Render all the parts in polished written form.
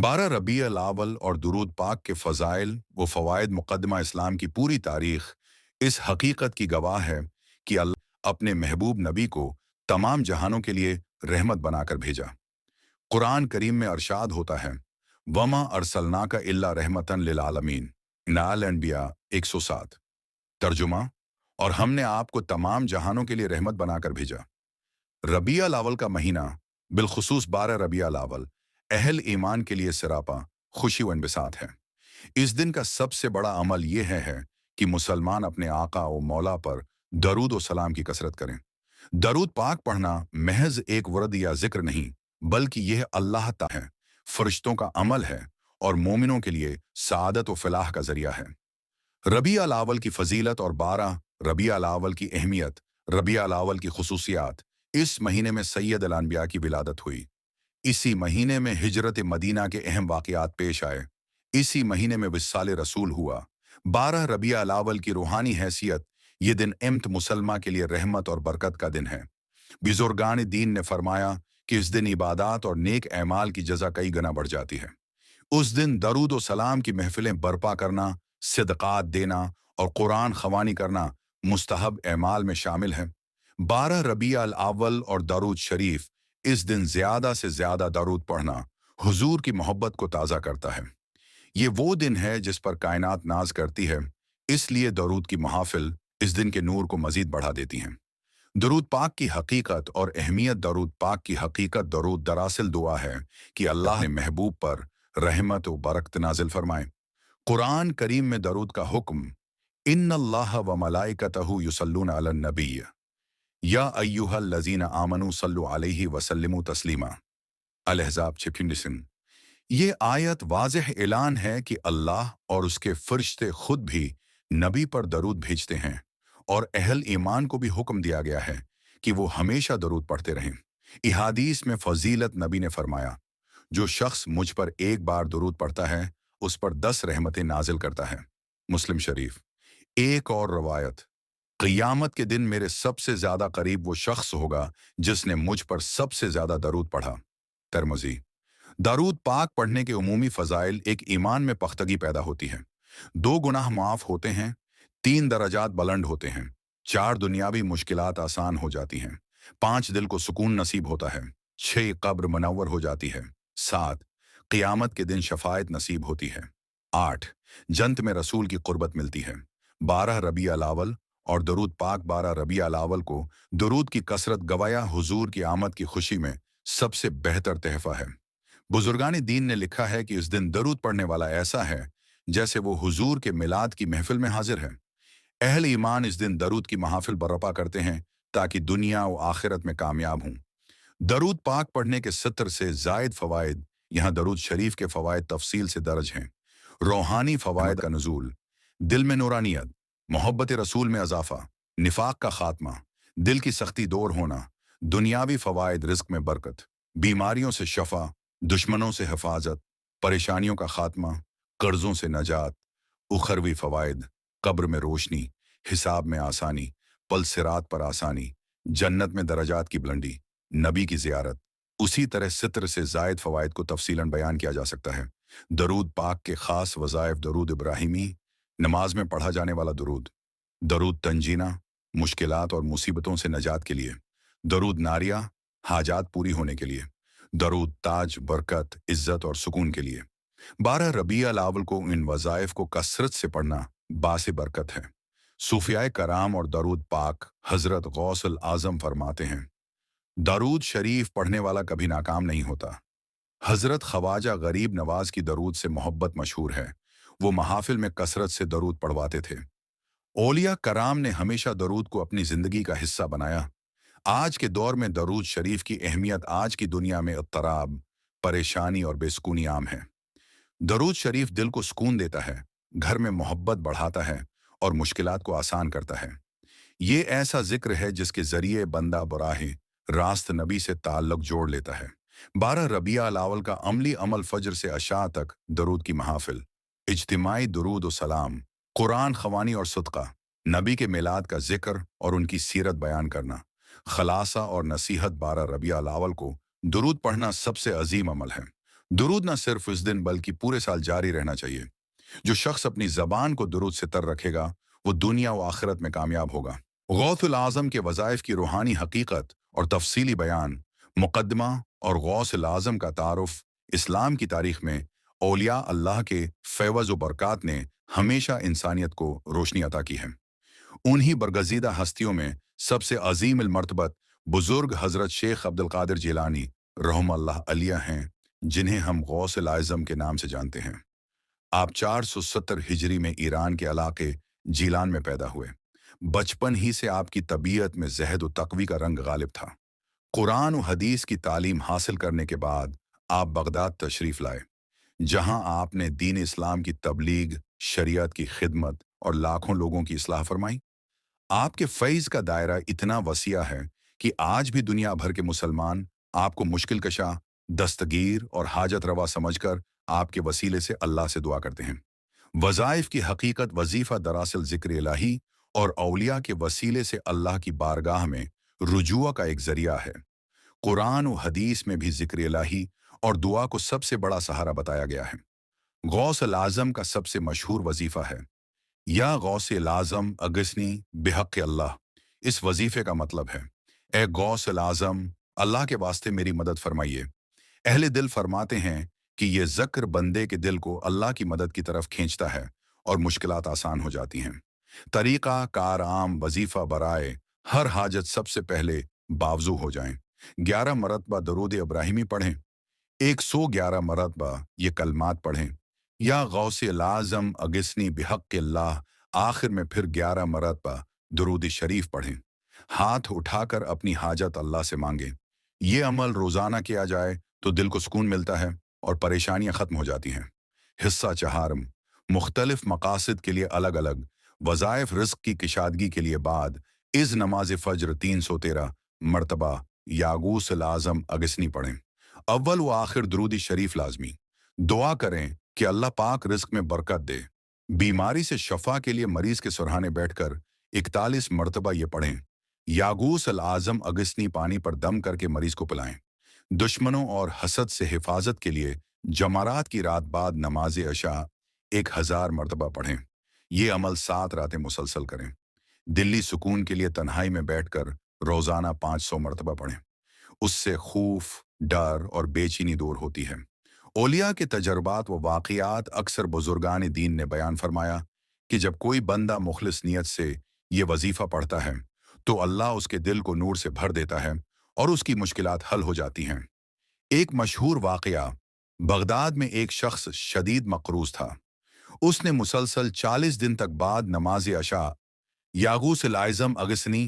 12 रबी अल अव्वल और दुरूद पाक के फ़ज़ाइल व फ़वाइद मुक़द्दमा इस्लाम की पूरी तारीख़ इस हकीकत की गवाह है कि अल्लाह अपने महबूब नबी को तमाम जहानों के लिए रहमत बनाकर भेजा। कुरान करीम में अरशाद होता है, वमा अरसलनाका इल्ला रहमतन लिल आलमीन। नाल अनबिया 107। तर्जुमा, और हमने आपको तमाम जहानों के लिए रहमत बनाकर भेजा। रबी अल अव्वल का महीना, बिलखुसूस 12 रबी अल अव्वल, अहल ईमान के लिए सिरापा खुशी व इनबिसात है। इस दिन का सबसे बड़ा अमल यह है कि मुसलमान अपने आका व मौला पर दरूद व सलाम की कसरत करें। दरूद पाक पढ़ना महज एक वर्द या जिक्र नहीं, बल्कि यह अल्लाह ताला है, फरिश्तों का अमल है और मोमिनों के लिए सादत व फलाह का जरिया है। रबी अल अव्वल की फजीलत और 12 रबी अल अव्वल की अहमियत, रबी अल अव्वल की खुसूसियात। इस महीने में सैयद अल अनबिया की विलादत हुई। इसी महीने में हिजरत मदीना के अहम वाक़यात पेश आए। इसी महीने में विसाल रसूल हुआ। 12 रबी अल अव्वल की रूहानी हैसियत, ये दिन एम्त मुसलमा के लिए रहमत और बरकत का दिन है। बुजुर्गान दीन ने फरमाया कि इस दिन इबादत और नेक ऐमाल की जज़ा कई गुना बढ़ जाती है। उस दिन दरूद व सलाम की महफिलें बर्पा करना, सदक़ात देना और कुरान ख़वानी करना मुस्तहब ऐमाल में शामिल है। 12 रबी अल अव्वल और दरूद शरीफ, इस दिन ज़्यादा से ज़्यादा दरूद पढ़ना हुजूर की मोहब्बत को ताज़ा करता है। ये वो दिन है जिस पर कायनात नाज करती है, इसलिए दरूद की महाफिल इस दिन के नूर को मज़ीद बढ़ा देती हैं। दरूद पाक की हकीकत और अहमियत। दरूद पाक की हकीकत, दरूद दरअसल दुआ है कि अल्लाह ने महबूब पर रहमत व बरकत नाजिल फरमाए। कुरान करीम में दरूद का हुक्म, इन्नल्लाह व मलाइकतहु युसल्लूना अलन नबी या अय्युहल्लज़ीना आमनू सल्लु अलैहि व सल्लिमू तस्लीमा। अल-अहज़ाब 56। ये आयत वाज़ेह ऐलान है कि अल्लाह और उसके फरिश्ते खुद भी नबी पर दरूद भेजते हैं और अहल ईमान को भी हुक्म दिया गया है कि वो हमेशा दरूद पढ़ते रहें। इहादीस में फजीलत नबी ने फरमाया, जो शख्स मुझ पर एक बार दरूद पढ़ता है, उस पर 10 रहमतें नाजिल करता है। मुस्लिम शरीफ। एक और रवायत, क़ियामत के दिन मेरे सबसे ज्यादा करीब वो शख्स होगा जिसने मुझ पर सबसे ज्यादा दरूद पढ़ा। तिरमिज़ी। दरूद पाक पढ़ने के उमूमी फ़ज़ाइल, एक ईमान में पख्तगी पैदा होती है, 2 गुनाह माफ़ होते हैं, 3 दर्जात बुलंद होते हैं, 4 दुनियावी मुश्किलात आसान हो जाती हैं, 5 दिल को सुकून नसीब होता है, 6 कब्र मुनव्वर हो जाती है, 7 क़ियामत के दिन शफ़ाअत नसीब होती है, 8 जन्नत में रसूल की क़ुर्बत मिलती है। 12 रबी अल अव्वल और दरूद पाक। 12 रबी अल अव्वल को दरूद की कसरत गवाया हुजूर की आमद की खुशी में सबसे बेहतर तहफ़ा है। बुजुर्गान दीन ने लिखा है कि इस दिन दरूद पढ़ने वाला ऐसा है जैसे वो हुजूर के मिलाद की महफिल में हाजिर है। अहल ईमान इस दिन दरूद की महाफिल बर्पा करते हैं ताकि दुनिया और आखिरत में कामयाब हों। दरूद पाक पढ़ने के 70 से ज़ायद फ़वाइद, यहाँ दरूद शरीफ के फ़वाइद तफसील से दर्ज हैं। रूहानी फ़वाइद का नुज़ूल, दिल में नूरानियत, मोहब्बत रसूल में अज़ाफ़ा, निफाक का खात्मा, दिल की सख्ती दूर होना, दुनियावी फ़वाइद, रिज़्क़ में बरकत, बीमारियों से शफ़ा, दुश्मनों से हिफाजत, परेशानियों का खात्मा, कर्ज़ों से नजात, उखरवी फ़वाइद, कब्र में रोशनी, हिसाब में आसानी, पल सिरात पर आसानी, जन्नत में दरजात की बुलंदी, नबी की ज़ियारत। उसी तरह 70 से ज़ायद फ़वाइद को तफसीलन बयान किया जा सकता है। दरूद पाक के ख़ास वज़ाइफ। दरूद इब्राहिमी, नमाज में पढ़ा जाने वाला दरूद। दरूद तंजीना, मुश्किलात और मुसीबतों से नजात के लिए। दरूद नारिया, हाजात पूरी होने के लिए। दरूद ताज, बरकत, इज्जत और सुकून के लिए। 12 रबी अल अव्वल को इन वज़ाइफ को कसरत से पढ़ना बासे बरकत है। सूफियाए कराम और दरूद पाक। हज़रत गौसल आज़म फरमाते हैं, दरूद शरीफ पढ़ने वाला कभी नाकाम नहीं होता। हज़रत ख्वाजा गरीब नवाज की दरूद से मोहब्बत मशहूर है। वो महाफिल में कसरत से दरूद पढ़वाते थे। औलिया कराम ने हमेशा दरूद को अपनी ज़िंदगी का हिस्सा बनाया। आज के दौर में दरूद शरीफ की अहमियत आज की दुनिया में इत्तराब, परेशानी और बेसुकूनी आम है। दरूद शरीफ दिल को सुकून देता है, घर में मोहब्बत बढ़ाता है और मुश्किलात को आसान करता है। ये ऐसा जिक्र है जिसके ज़रिए बंदा बराहे रास्त नबी से ताल्लुक़ जोड़ लेता है। 12 रबी अल अव्वल का अमली अमल, फजर से अशा तक दरूद की महाफिल, इज्तिमाई दरूद व सलाम, कुरान ख़वानी और सदका, नबी के मिलाद का जिक्र और उनकी सीरत बयान करना, खलासा और नसीहत। 12 रबी अल अव्वल को दुरूद पढ़ना सबसे अजीम अमल है। दुरूद न सिर्फ इस दिन बल्कि पूरे साल जारी रहना चाहिए। जो शख्स अपनी जबान को दुरूद से तर रखेगा वो दुनिया व आखिरत में कामयाब होगा। गौसुल आज़म के वज़ाइफ की रूहानी हकीकत और तफसीली बयान, मुकदमा और गौसुल आज़म का तारुफ इस्लाम की तारीख में औलिया अल्लाह के फैवज़ व बरक़ात ने हमेशा इंसानियत को रोशनी अता की है। उन्हीं बरगज़ीदा हस्तियों में सबसे अजीम मर्तबत बुजुर्ग हज़रत शेख अब्दुल कादिर जिलानी रहमतुल्लाह अलैह हैं, जिन्हें हम गौसुल आज़म के नाम से जानते हैं। आप 470 हिजरी में ईरान के इलाके जीलान में पैदा हुए। बचपन ही से आपकी तबीयत में ज़हद व तक़वी का रंग गालिब था। कुरान व हदीस की तालीम हासिल करने के बाद आप बगदाद तशरीफ़ लाए, जहां आपने दीन इस्लाम की तबलीग, शरीयत की खिदमत और लाखों लोगों की इस्लाह फरमाई। आपके फैज़ का दायरा इतना वसीआ है कि आज भी दुनिया भर के मुसलमान आपको मुश्किल कशा, दस्तगीर और हाजत रवा समझकर आपके वसीले से अल्लाह से दुआ करते हैं। वज़ाइफ की हकीकत वजीफ़ा दरअसल ज़िक्र इलाही और औलिया के वसीले से अल्लाह की बारगाह में रुजुआ का एक ज़रिया है। कुरान व हदीस में भी ज़िक्र इलाही और दुआ को सबसे बड़ा सहारा बताया गया है। गौस आज़म का सबसे मशहूर वजीफ़ा है, या गौस आज़म अगस्नी बिहक़ अल्लाह। इस वजीफ़े का मतलब है, ए गौस आज़म, अल्लाह के वास्ते मेरी मदद फरमाइए। अहले दिल फरमाते हैं कि ये ज़क्र बंदे के दिल को अल्लाह की मदद की तरफ खींचता है और मुश्किलात आसान हो जाती हैं। तरीक़ा कार आम वजीफ़ा बराए हर हाजत सबसे पहले बावजू हो जाएं। 11 मरतबा दरूद इब्राहिमी पढ़ें। 111 मरतबा ये कलमात पढ़ें, या गौसे लाज़म अगिस्नी बिहक़ अल्लाह। आखिर में फिर 11 मरतबा दुरूद शरीफ पढ़ें। हाथ उठाकर अपनी हाजत अल्लाह से मांगें। ये अमल रोज़ाना किया जाए तो दिल को सुकून मिलता है और परेशानियां ख़त्म हो जाती हैं। हिस्सा चहारम, मुख्तलिफ मकासद के लिए अलग अलग वज़ाइफ रिज़्क़ की किशादगी के लिए बाद इस नमाज फ़ज्र 313 मरतबा यागूस आज़म अगस्नी पढ़ें। अव्वल व आखिर दुरूद शरीफ लाजमी। दुआ करें कि अल्लाह पाक रिज़्क़ में बरकत दे। बीमारी से शफा के लिए मरीज के सुरहाने बैठकर 41 मरतबा ये पढ़ें। यागूस आज़म अगस्नी पानी पर दम करके मरीज को पिलाएं। दुश्मनों और हसद से हिफाजत के लिए जमारात की रात बाद नमाज अशा 1000 मरतबा पढ़ें। ये अमल 7 रातें मुसलसल करें। दिल्ली सुकून के लिए तन्हाई में बैठकर रोज़ाना 500 मरतबा पढ़ें। उससे खौफ, डर और बेचैनी दूर होती है। औलिया के तजर्बात व वाक़ियात अक्सर बुजुर्गान दीन ने बयान फरमाया कि जब कोई बंदा मुखलिस नियत से ये वजीफ़ा पढ़ता है तो अल्लाह उसके दिल को नूर से भर देता है और उसकी मुश्किलात हल हो जाती हैं। एक मशहूर वाक़या, बगदाद में एक शख्स शदीद मकरूज़ था। उसने मुसलसल 40 दिन तक बाद नमाज अशा यागूस आज़म अगस्नी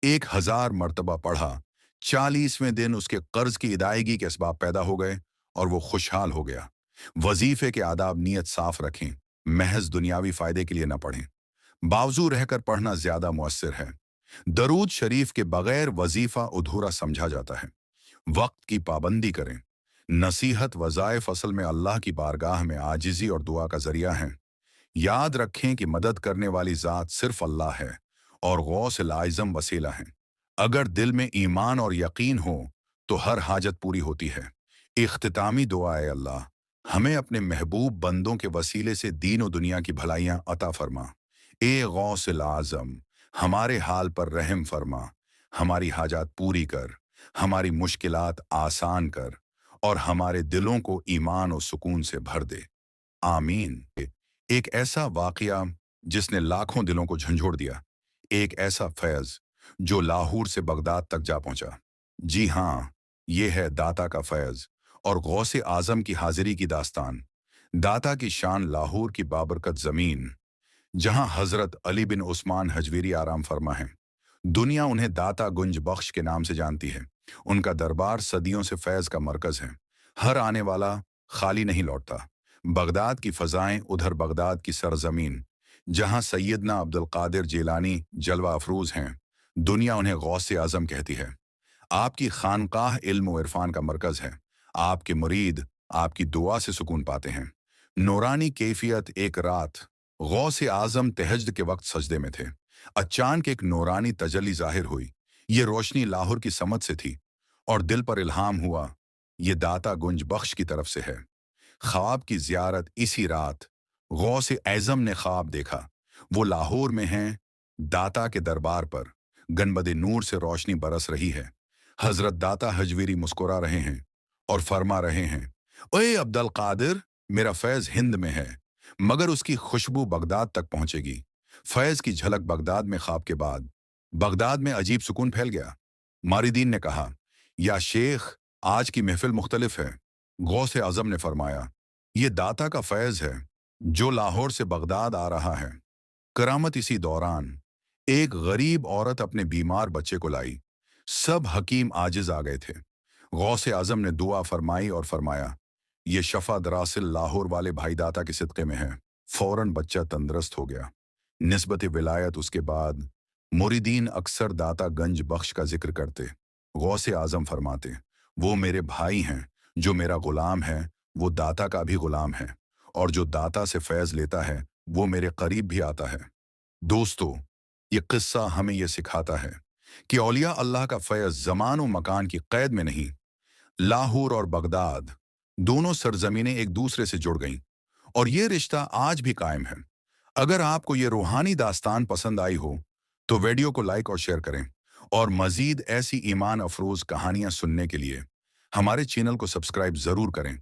1000 मरतबा पढ़ा। 40वें दिन उसके कर्ज की अदायगी के असबाब पैदा हो गए और वो खुशहाल हो गया। वजीफे के आदाब नियत साफ रखें, महज दुनियावी फायदे के लिए न पढ़ें। बावजू रहकर पढ़ना ज्यादा मुअस्सिर है। दरूद शरीफ के बगैर वजीफा अधूरा समझा जाता है। वक्त की पाबंदी करें। नसीहत वज़ाइफ असल में अल्लाह की बारगाह में आजिज़ी और दुआ का जरिया है। याद रखें कि मदद करने वाली ज़ात सिर्फ अल्लाह है और गौस आज़म वसीला है। अगर दिल में ईमान और यकीन हो तो हर हाजत पूरी होती है। इख्तितामी दुआ है, अल्लाह हमें अपने महबूब बंदों के वसीले से दीन और दुनिया की भलाइयाँ अता फरमा। ए गौस आज़म, हमारे हाल पर रहम फरमा, हमारी हाजात पूरी कर, हमारी मुश्किलात आसान कर और हमारे दिलों को ईमान और सुकून से भर दे। आमीन। एक ऐसा वाक़या जिसने लाखों दिलों को झंझोड़ दिया, एक ऐसा फैज़ जो लाहौर से बगदाद तक जा पहुंचा। जी हाँ, ये है दाता का फैज़ और गौसे आज़म की हाजिरी की दास्तान। दाता की शान लाहौर की बाबरकत ज़मीन, जहाँ हज़रत अली बिन उस्मान हजवीरी आराम फरमा हैं। दुनिया उन्हें दाता गुंज बख्श के नाम से जानती है। उनका दरबार सदियों से फैज़ का मरकज़ है। हर आने वाला खाली नहीं लौटता। बगदाद की फ़ज़ाएँ, उधर बगदाद की सरज़मीन, जहाँ सैयदना अब्दुल कादिर जिलानी जलवा अफरूज़ हैं, दुनिया उन्हें गौसे आज़म कहती है। आपकी खानकाह इल्म व इरफान का मरकज़ है। आपके मुरीद आपकी दुआ से सुकून पाते हैं। नूरानी कैफियत। एक रात गौसे आज़म तहज्जुद के वक्त सजदे में थे। अचानक एक नूरानी तजल्ली ज़ाहिर हुई। ये रोशनी लाहौर की समत से थी और दिल पर इल्हाम हुआ, ये दाता गुंज बख्श की तरफ से है। ख्वाब की ज़ियारत इसी रात गौस एज़म ने ख्वाब देखा। वो लाहौर में हैं, दाता के दरबार पर गनबदे नूर से रोशनी बरस रही है। हजरत दाता हजवीरी मुस्कुरा रहे हैं और फरमा रहे हैं, ओए अब्दुल कादिर, मेरा फैज़ हिंद में है, मगर उसकी खुशबू बगदाद तक पहुंचेगी। फैज़ की झलक बगदाद में ख्वाब के बाद बगदाद में अजीब सुकून फैल गया। मारिदीन ने कहा, या शेख, आज की महफिल मुख्तलिफ है। गौस आजम ने फरमाया, ये दाता का फैज़ है जो लाहौर से बगदाद आ रहा है। करामत इसी दौरान एक गरीब औरत अपने बीमार बच्चे को लाई। सब हकीम आजिज आ गए थे। गौस आजम ने दुआ फरमाई और फरमाया, ये शफा दरासिल लाहौर वाले भाई दाता के सिदक़े में है। फौरन बच्चा तंदुरुस्त हो गया। निस्बत विलायत उसके बाद मुरीदीन अक्सर दाता गंज बख्श का जिक्र करते। गौस आजम फरमाते, वो मेरे भाई हैं, जो मेरा गुलाम है वो दाता का भी गुलाम है, और जो दाता से फैज़ लेता है वो मेरे करीब भी आता है। दोस्तों, ये किस्सा हमें ये सिखाता है कि औलिया अल्लाह का फैज़ ज़मान और मकान की क़ैद में नहीं। लाहौर और बगदाद दोनों सरजमीनें एक दूसरे से जुड़ गईं और ये रिश्ता आज भी कायम है। अगर आपको ये रूहानी दास्तान पसंद आई हो तो वीडियो को लाइक और शेयर करें, और मज़ीद ऐसी ईमान अफरोज़ कहानियाँ सुनने के लिए हमारे चैनल को सब्सक्राइब ज़रूर करें।